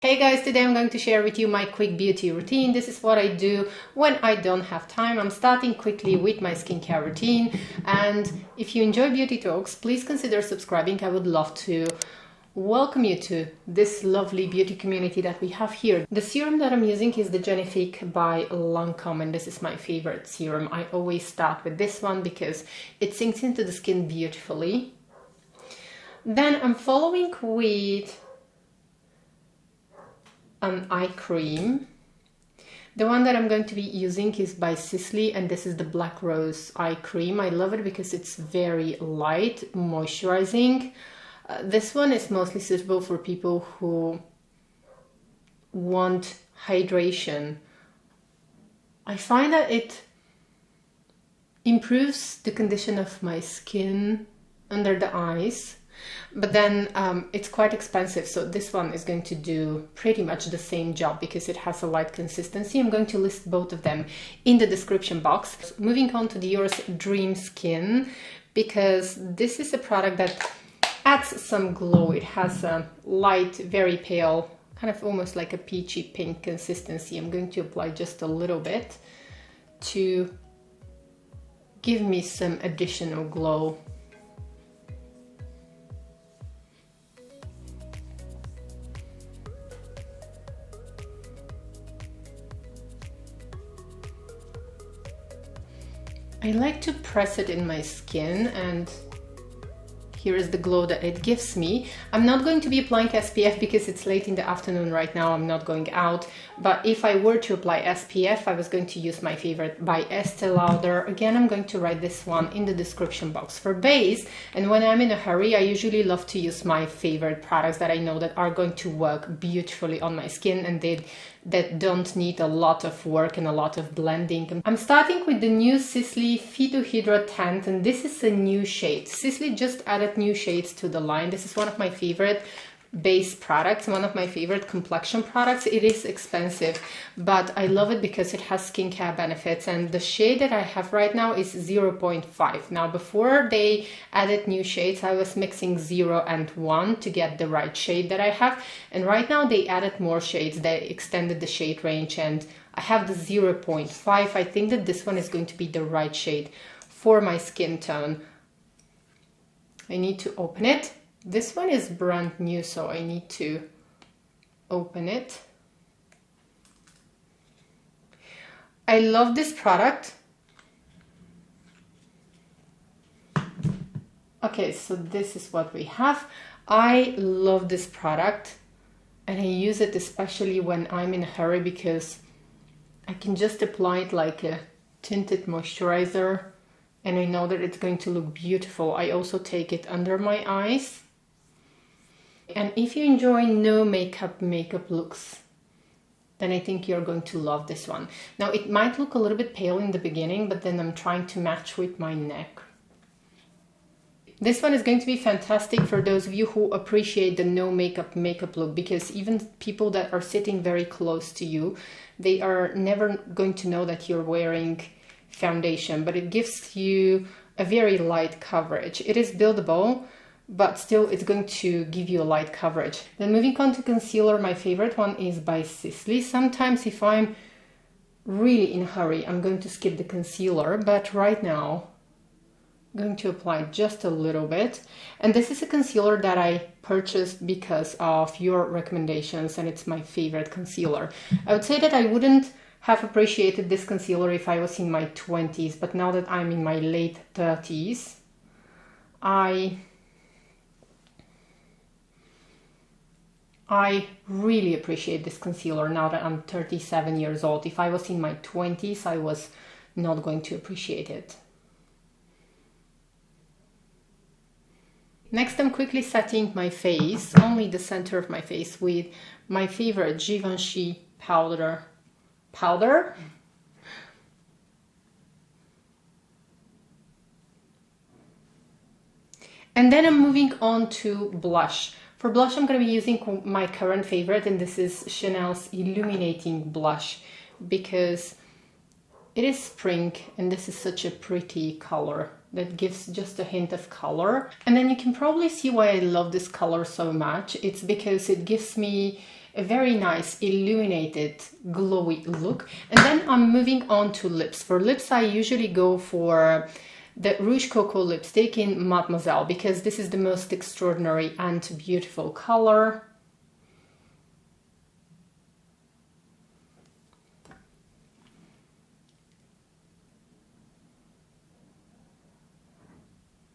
Hey guys, today I'm going to share with you my quick beauty routine. This is what I do when I don't have time. I'm starting quickly with my skincare routine, and if you enjoy beauty talks, please consider subscribing. I would love to welcome you to this lovely beauty community that we have here. The serum that I'm using is the Genifique by Lancome, and this is my favorite serum. I always start with this one because it sinks into the skin beautifully. Then I'm following with an eye cream. The one that I'm going to be using is by Sisley, and this is the Black Rose eye cream. I love it because it's very light, moisturizing. This one is mostly suitable for people who want hydration. I find that it improves the condition of my skin under the eyes. But then it's quite expensive, so this one is going to do pretty much the same job because it has a light consistency. I'm going to list both of them in the description box. Moving on to Dior's Dream Skin, because this is a product that adds some glow. It has a light, very pale, kind of almost like a peachy pink consistency. I'm going to apply just a little bit to give me some additional glow. I like to press it in my skin, and here is the glow that it gives me. I'm not going to be applying SPF because it's late in the afternoon right now. I'm not going out. But if I were to apply SPF, I was going to use my favorite by Estee Lauder. Again, I'm going to write this one in the description box. For base, and when I'm in a hurry, I usually love to use my favorite products that I know that are going to work beautifully on my skin and that don't need a lot of work and a lot of blending. I'm starting with the new Sisley Phytohydra Tint, and this is a new shade. Sisley just added new shades to the line. This is one of my favorite base products, one of my favorite complexion products. It is expensive, but I love it because it has skincare benefits, and the shade that I have right now is 0.5. Now, before they added new shades, I was mixing 0 and 1 to get the right shade that I have, and right now they added more shades. They extended the shade range, and I have the 0.5. I think that this one is going to be the right shade for my skin tone. I need to open it. This one is brand new, so I need to open it. I love this product. Okay, so this is what we have. I love this product, and I use it especially when I'm in a hurry because I can just apply it like a tinted moisturizer, and I know that it's going to look beautiful. I also take it under my eyes. And if you enjoy no makeup looks, then I think you're going to love this one. Now, it might look a little bit pale in the beginning, but then I'm trying to match with my neck. This one is going to be fantastic for those of you who appreciate the no makeup look, because even people that are sitting very close to you, they are never going to know that you're wearing foundation, but it gives you a very light coverage. It is buildable, but still it's going to give you a light coverage. Then moving on to concealer, my favorite one is by Sisley. Sometimes if I'm really in a hurry, I'm going to skip the concealer, but right now I'm going to apply just a little bit. And this is a concealer that I purchased because of your recommendations, and it's my favorite concealer. I would say that I wouldn't have appreciated this concealer if I was in my 20s, but now that I'm in my late 30s, I really appreciate this concealer now that I'm 37 years old. If I was in my 20s, I was not going to appreciate it. Next, I'm quickly setting my face, only the center of my face, with my favorite Givenchy powder. And then I'm moving on to blush. For blush, I'm going to be using my current favorite, and this is Chanel's Illuminating Blush, because it is spring and this is such a pretty color that gives just a hint of color. And then you can probably see why I love this color so much. It's because it gives me a very nice illuminated glowy look. And then I'm moving on to lips. For lips I usually go for the Rouge Coco lipstick in Mademoiselle because this is the most extraordinary and beautiful color.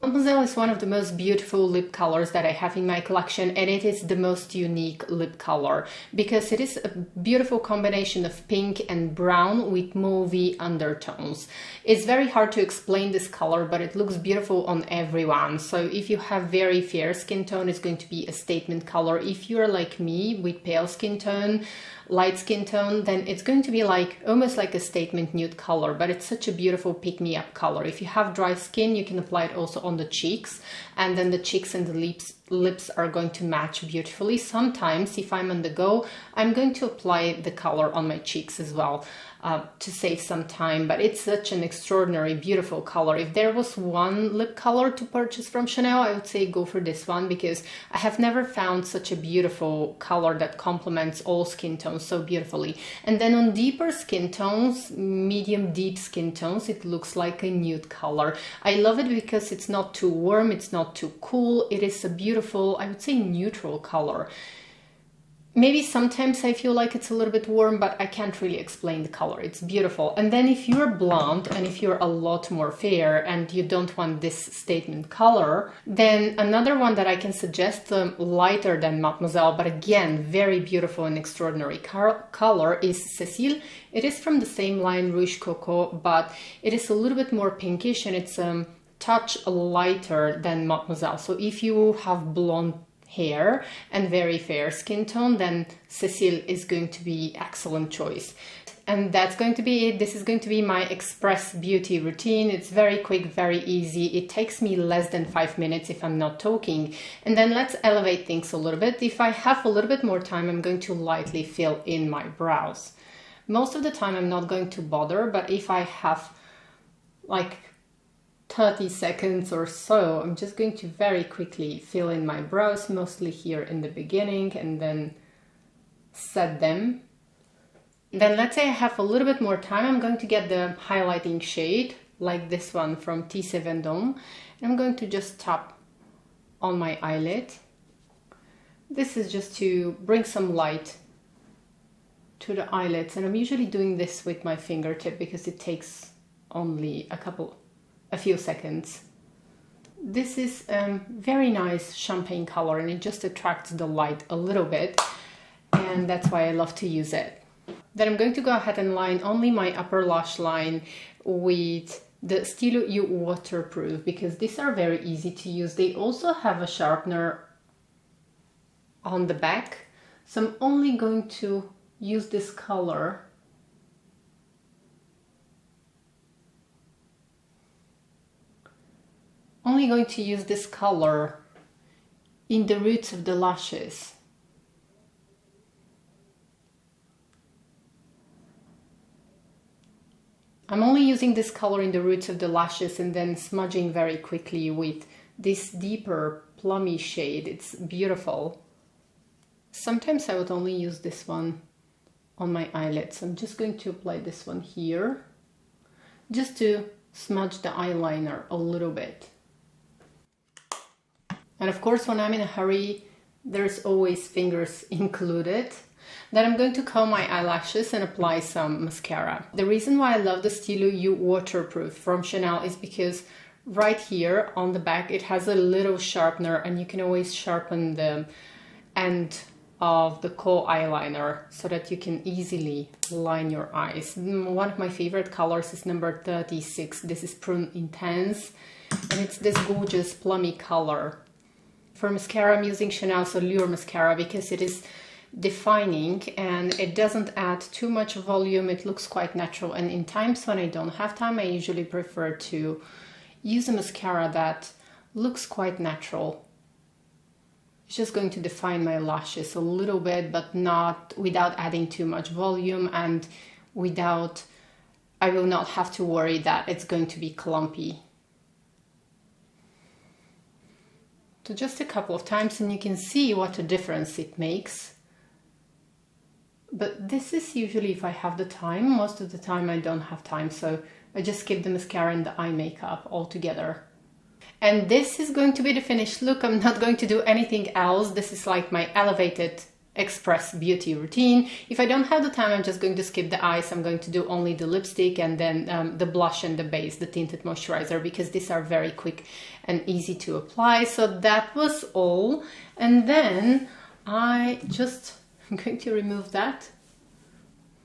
Mademoiselle is one of the most beautiful lip colors that I have in my collection, and it is the most unique lip color because it is a beautiful combination of pink and brown with mauvey undertones. It's very hard to explain this color, but it looks beautiful on everyone. So if you have very fair skin tone, it's going to be a statement color. If you're like me with pale skin tone, light skin tone, then it's going to be like almost like a statement nude color, but it's such a beautiful pick-me-up color. If you have dry skin, you can apply it also on the cheeks, and then the cheeks and the lips are going to match beautifully. Sometimes if I'm on the go, I'm going to apply the color on my cheeks as well to save some time, but it's such an extraordinary, beautiful color. If there was one lip color to purchase from Chanel, I would say go for this one because I have never found such a beautiful color that complements all skin tones so beautifully. And then on deeper skin tones, medium deep skin tones, it looks like a nude color. I love it because it's not too warm, it's not too cool. It is a beautiful, I would say, neutral color. Maybe sometimes I feel like it's a little bit warm, but I can't really explain the color. It's beautiful. And then if you're blonde and if you're a lot more fair and you don't want this statement color, then another one that I can suggest, lighter than Mademoiselle, but again, very beautiful and extraordinary color is Cécile. It is from the same line Rouge Coco, but it is a little bit more pinkish and it's a touch lighter than Mademoiselle. So if you have blonde hair and very fair skin tone, then Cécile is going to be excellent choice. And that's going to be it. This is going to be my express beauty routine. It's very quick, very easy. It takes me less than 5 minutes if I'm not talking. And then let's elevate things a little bit. If I have a little bit more time, I'm going to lightly fill in my brows. Most of the time I'm not going to bother, but if I have like 30 seconds or so, I'm just going to very quickly fill in my brows, mostly here in the beginning, and then set them. Then let's say I have a little bit more time, I'm going to get the highlighting shade, like this one from Tissé Vendôme, and I'm going to just tap on my eyelid. This is just to bring some light to the eyelids, and I'm usually doing this with my fingertip because it takes only a few seconds. This is a very nice champagne color and it just attracts the light a little bit, and that's why I love to use it. Then I'm going to go ahead and line only my upper lash line with the Stylo U Waterproof because these are very easy to use. They also have a sharpener on the back, so I'm only going to use this color in the roots of the lashes. I'm only using this color in the roots of the lashes and then smudging very quickly with this deeper plummy shade. It's beautiful. Sometimes I would only use this one on my eyelids. I'm just going to apply this one here just to smudge the eyeliner a little bit. And of course, when I'm in a hurry, there's always fingers included. Then I'm going to comb my eyelashes and apply some mascara. The reason why I love the Stylo U Waterproof from Chanel is because right here on the back, it has a little sharpener and you can always sharpen the end of the kohl eyeliner so that you can easily line your eyes. One of my favorite colors is number 36. This is Prune Intense and it's this gorgeous plummy color. For mascara, I'm using Chanel's Allure mascara because it is defining and it doesn't add too much volume. It looks quite natural, and in times when I don't have time, I usually prefer to use a mascara that looks quite natural. It's just going to define my lashes a little bit, but not without adding too much volume, and I will not have to worry that it's going to be clumpy. So just a couple of times and you can see what a difference it makes. but this is usually if I have the time. Most of the time I don't have time, so I just skip the mascara and the eye makeup altogether. And this is going to be the finished look. I'm not going to do anything else. This is like my elevated express beauty routine. If I don't have the time, I'm just going to skip the eyes. I'm going to do only the lipstick and then the blush and the base, the tinted moisturizer, because these are very quick and easy to apply. So that was all. And then I'm going to remove that.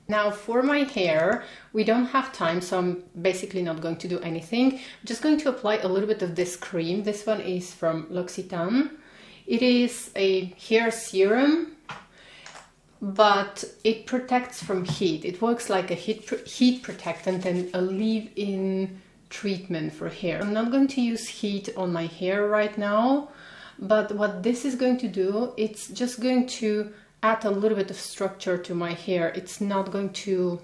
Now for my hair, we don't have time, so I'm basically not going to do anything. I'm just going to apply a little bit of this cream. This one is from L'Occitane. It is a hair serum, but it protects from heat. It works like a heat protectant and a leave-in treatment for hair. I'm not going to use heat on my hair right now, but what this is going to do, it's just going to add a little bit of structure to my hair. It's not going to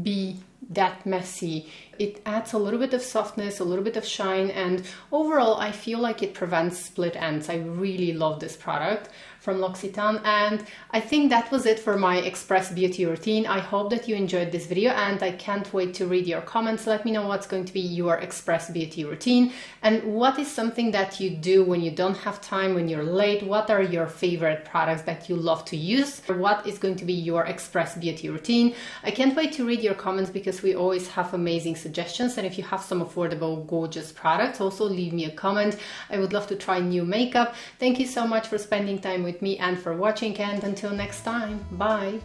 be that messy. It adds a little bit of softness, a little bit of shine, and overall I feel like it prevents split ends. I really love this product from L'Occitane, and I think that was it for my Express Beauty routine. I hope that you enjoyed this video, and I can't wait to read your comments. Let me know what's going to be your Express Beauty routine, and what is something that you do when you don't have time, when you're late. What are your favorite products that you love to use? What is going to be your Express Beauty routine? I can't wait to read your comments because we always have amazing suggestions, and if you have some affordable, gorgeous products, also leave me a comment. I would love to try new makeup. Thank you so much for spending time with me and for watching, and until next time, bye!